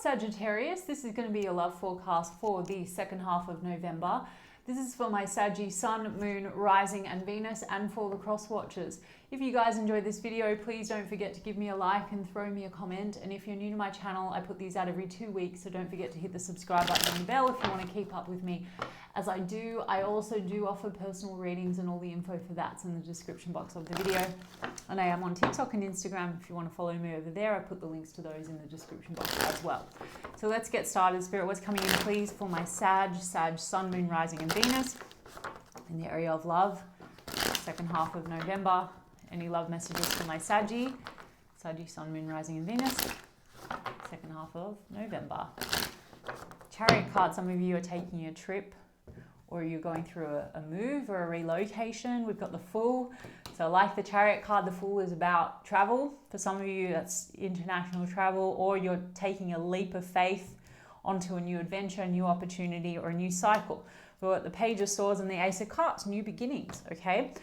Sagittarius. This is going to be a love forecast for the second half of November. This is for my Sagittarius Sun, Moon, Rising and Venus, and for the cross watchers. If you guys enjoyed this video, please don't forget to give me a like and throw me a comment. And if you're new to my channel, I put these out every 2 weeks, so don't forget to hit the subscribe button and the bell if you want to keep up with me as I do. I also do offer personal readings, and all the info for that's in the description box of the video. And I am on TikTok and Instagram. If you want to follow me over there, I put the links to those in the description box as well. So let's get started. Spirit, what's coming in please for my Sag, Sun, Moon, Rising and Venus in the area of love, second half of November. Any love messages for my Saggy, Sun, Moon, Rising and Venus, second half of November. Chariot card, some of you are taking a trip, or you're going through a move or a relocation. We've got the Fool. So like the Chariot card, the Fool is about travel. For some of you, that's international travel, or you're taking a leap of faith onto a new adventure, a new opportunity, or a new cycle. We've got the Page of Swords and the Ace of Cups, new beginnings, okay?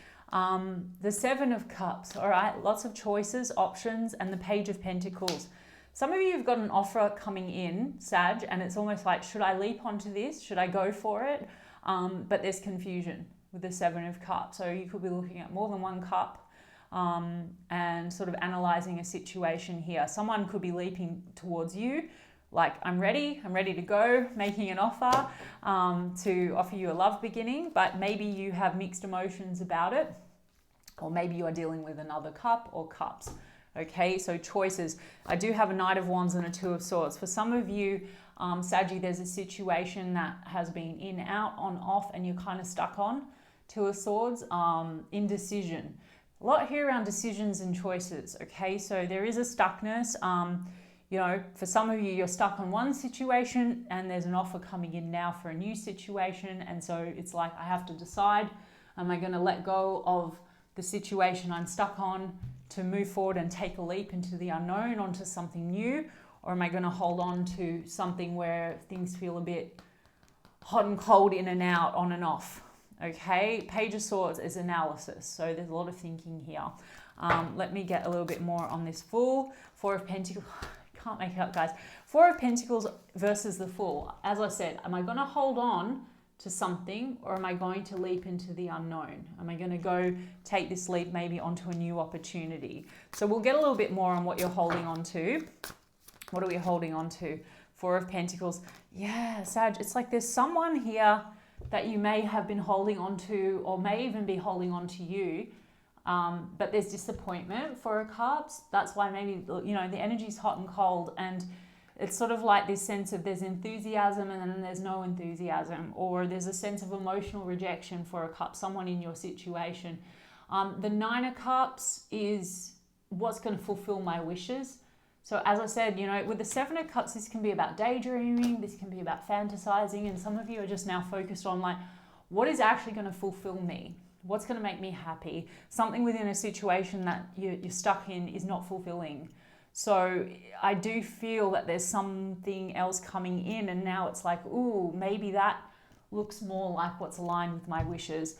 The Seven of Cups, all right? Lots of choices, options, and the Page of Pentacles. Some of you have got an offer coming in, Sag, and it's almost like, should I leap onto this? Should I go for it? But there's confusion with the Seven of Cups. So you could be looking at more than one cup and sort of analyzing a situation here. Someone could be leaping towards you, like, I'm ready to go, making an offer to offer you a love beginning, but maybe you have mixed emotions about it, or maybe you are dealing with another cup or cups. Okay, so choices. I do have a Knight of Wands and a Two of Swords. For some of you, Saggy, there's a situation that has been in, out, on, off, and you're kind of stuck on. Two of Swords, indecision. A lot here around decisions and choices, okay? So there is a stuckness. You know, for some of you, you're stuck on one situation and there's an offer coming in now for a new situation. And so it's like, I have to decide, am I going to let go of the situation I'm stuck on to move forward and take a leap into the unknown, onto something new? Or am I going to hold on to something where things feel a bit hot and cold, in and out, on and off? Okay, Page of Swords is analysis. So there's a lot of thinking here. Let me get a little bit more on this Fool. Four of Pentacles. Can't make it up, guys. Four of Pentacles versus the Fool. As I said, am I going to hold on to something, or am I going to leap into the unknown? Am I going to go take this leap maybe onto a new opportunity? So we'll get a little bit more on what you're holding on to. What are we holding on to? Four of Pentacles. Yeah, Sag, it's like there's someone here that you may have been holding on to, or may even be holding on to you. But there's disappointment for Cups. That's why maybe, you know, the energy's hot and cold, and it's sort of like this sense of there's enthusiasm and then there's no enthusiasm, or there's a sense of emotional rejection for a Cup, someone in your situation. The Nine of Cups is what's going to fulfill my wishes. So as I said, you know, with the Seven of Cups, this can be about daydreaming, this can be about fantasizing, and some of you are just now focused on like, what is actually going to fulfill me? What's going to make me happy? Something within a situation that you're stuck in is not fulfilling. So I do feel that there's something else coming in, and now it's like, ooh, maybe that looks more like what's aligned with my wishes.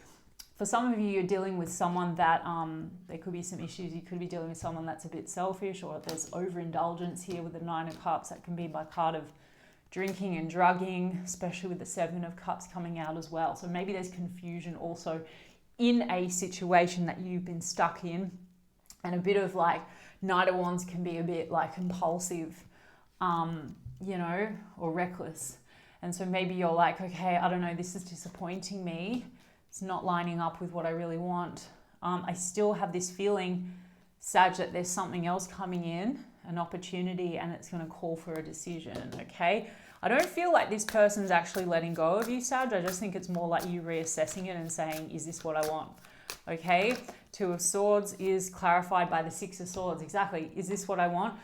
For some of you, you're dealing with someone that, there could be some issues. You could be dealing with someone that's a bit selfish, or there's overindulgence here with the Nine of Cups. That can be by card of drinking and drugging, especially with the Seven of Cups coming out as well. So maybe there's confusion also in a situation that you've been stuck in, and a bit of like Knight of Wands can be a bit like impulsive, you know, or reckless. And so maybe you're like, okay, I don't know, this is disappointing me. It's not lining up with what I really want. I still have this feeling, Sag, that there's something else coming in, an opportunity, and it's going to call for a decision, okay? I don't feel like this person's actually letting go of you, Sag. I just think it's more like you reassessing it and saying, is this what I want? Okay, Two of Swords is clarified by the Six of Swords. Exactly, is this what I want?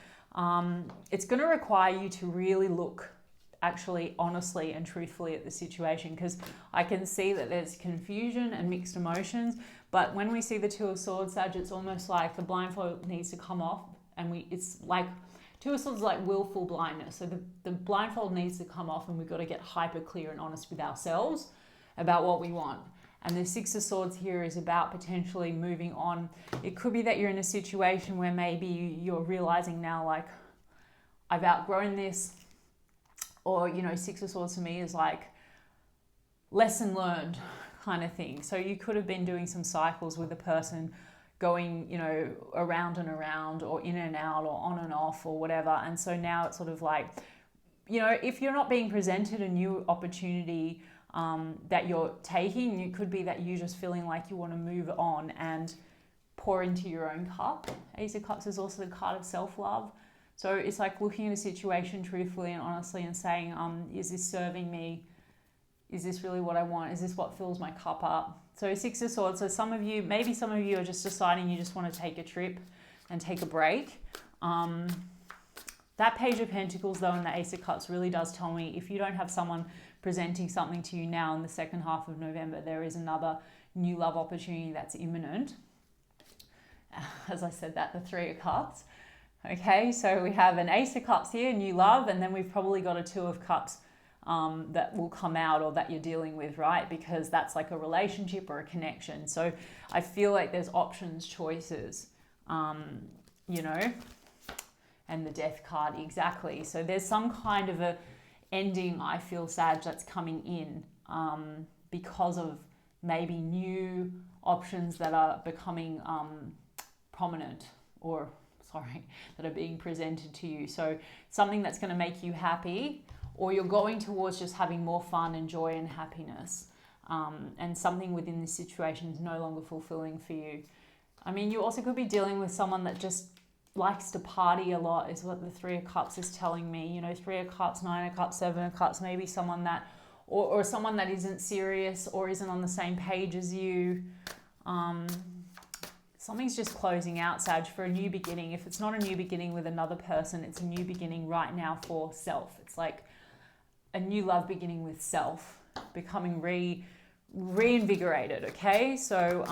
It's going to require you to really look actually honestly and truthfully at the situation, because I can see that there's confusion and mixed emotions. But when we see the Two of Swords, Sag, it's almost like the blindfold needs to come off, and it's like Two of Swords is like willful blindness. So the blindfold needs to come off, and we've got to get hyper clear and honest with ourselves about what we want. And the Six of Swords here is about potentially moving on. It could be that you're in a situation where maybe you're realizing now, like, I've outgrown this. or, you know, Six of Swords to me is like lesson learned kind of thing. So you could have been doing some cycles with a person going, you know, around and around, or in and out, or on and off, or whatever. And so now it's sort of like, you know, if you're not being presented a new opportunity that you're taking, it could be that you're just feeling like you want to move on and pour into your own cup. Ace of Cups is also the card of self-love. So it's like looking at a situation truthfully and honestly and saying, is this serving me? Is this really what I want? Is this what fills my cup up? So Six of Swords. So maybe some of you are just deciding you just want to take a trip and take a break. That Page of Pentacles though and the Ace of Cups really does tell me if you don't have someone presenting something to you now in the second half of November, there is another new love opportunity that's imminent. As I said that, the Three of Cups. Okay, so we have an Ace of Cups here, new love, and then we've probably got a Two of Cups that will come out, or that you're dealing with, right? Because that's like a relationship or a connection. So I feel like there's options, choices, you know, and the Death card, exactly. So there's some kind of a ending, I feel, Sag, that's coming in because of maybe new options that are becoming prominent, or that are being presented to you. So something that's going to make you happy, or you're going towards just having more fun and joy and happiness. And something within this situation is no longer fulfilling for you. I mean, you also could be dealing with someone that just likes to party a lot, is what the Three of Cups is telling me. You know, Three of Cups, Nine of Cups, Seven of Cups, maybe someone that, or someone that isn't serious or isn't on the same page as you. Something's just closing out, Sag, for a new beginning. If it's not a new beginning with another person, it's a new beginning right now for self. It's like a new love beginning with self, becoming reinvigorated, okay? So,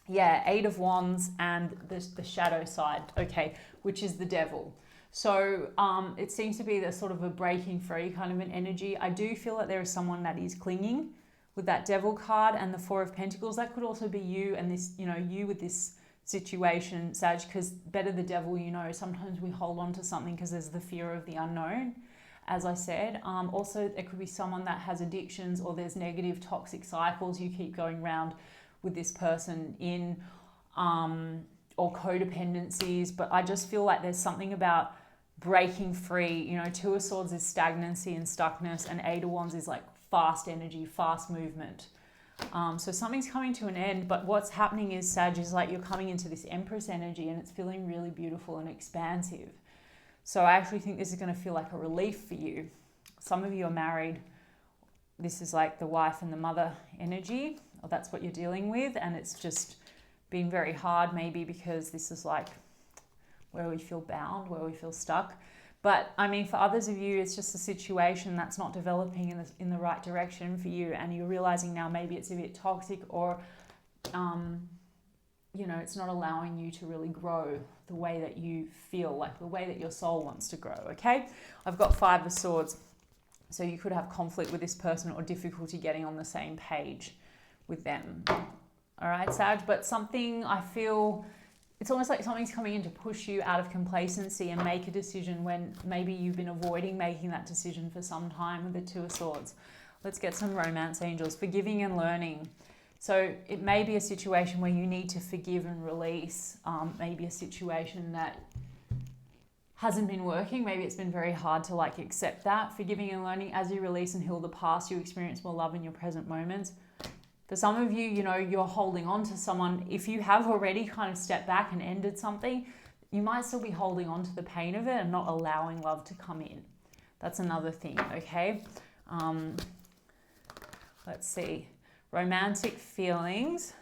yeah, Eight of Wands and the shadow side, okay, which is the Devil. So it seems to be the sort of a breaking free kind of an energy. I do feel that there is someone that is clinging with that Devil card and the Four of Pentacles. That could also be you and this, you know, you with this situation, Sag, because better the devil, you know. Sometimes we hold on to something because there's the fear of the unknown, as I said. Also, it could be someone that has addictions, or there's negative toxic cycles you keep going around with this person in, or codependencies. But I just feel like there's something about breaking free. You know, Two of Swords is stagnancy and stuckness, and Eight of Wands is like fast energy, fast movement. So something's coming to an end, but what's happening is, Sag, is like you're coming into this Empress energy and it's feeling really beautiful and expansive. So I actually think this is going to feel like a relief for you. Some of you are married. This is like the wife and the mother energy, or that's what you're dealing with. And it's just been very hard, maybe because this is like where we feel bound, where we feel stuck. But I mean, for others of you, it's just a situation that's not developing in the right direction for you. And you're realizing now maybe it's a bit toxic, or, you know, it's not allowing you to really grow the way that you feel, like the way that your soul wants to grow, okay? I've got Five of Swords. So you could have conflict with this person or difficulty getting on the same page with them. All right, Sag, but something, I feel, it's almost like something's coming in to push you out of complacency and make a decision when maybe you've been avoiding making that decision for some time with the Two of Swords. Let's get some romance angels. Forgiving and learning. So it may be a situation where you need to forgive and release. Maybe a situation that hasn't been working. Maybe it's been very hard to like accept that. Forgiving and learning. As you release and heal the past, you experience more love in your present moments. For some of you, you know, you're holding on to someone. If you have already kind of stepped back and ended something, you might still be holding on to the pain of it and not allowing love to come in. That's another thing, okay? Let's see. Romantic feelings.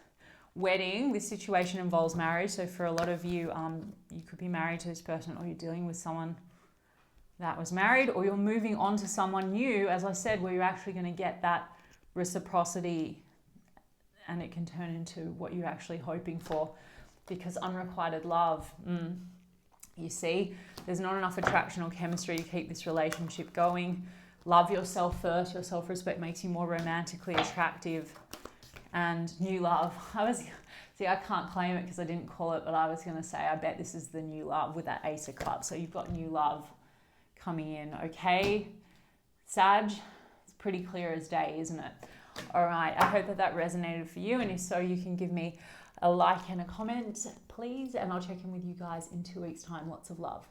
Wedding. This situation involves marriage. So for a lot of you, you could be married to this person, or you're dealing with someone that was married, or you're moving on to someone new, as I said, where you're actually going to get that reciprocity, and it can turn into what you're actually hoping for, because unrequited love, you see, there's not enough attraction or chemistry to keep this relationship going. Love yourself first. Your self-respect makes you more romantically attractive. And new love. I can't claim it because I didn't call it, but I was going to say, I bet this is the new love with that Ace of Cups. So you've got new love coming in, okay? Sag, it's pretty clear as day, isn't it? All right, I hope that that resonated for you, and if so, you can give me a like and a comment, please, and I'll check in with you guys in 2 weeks' time. Lots of love.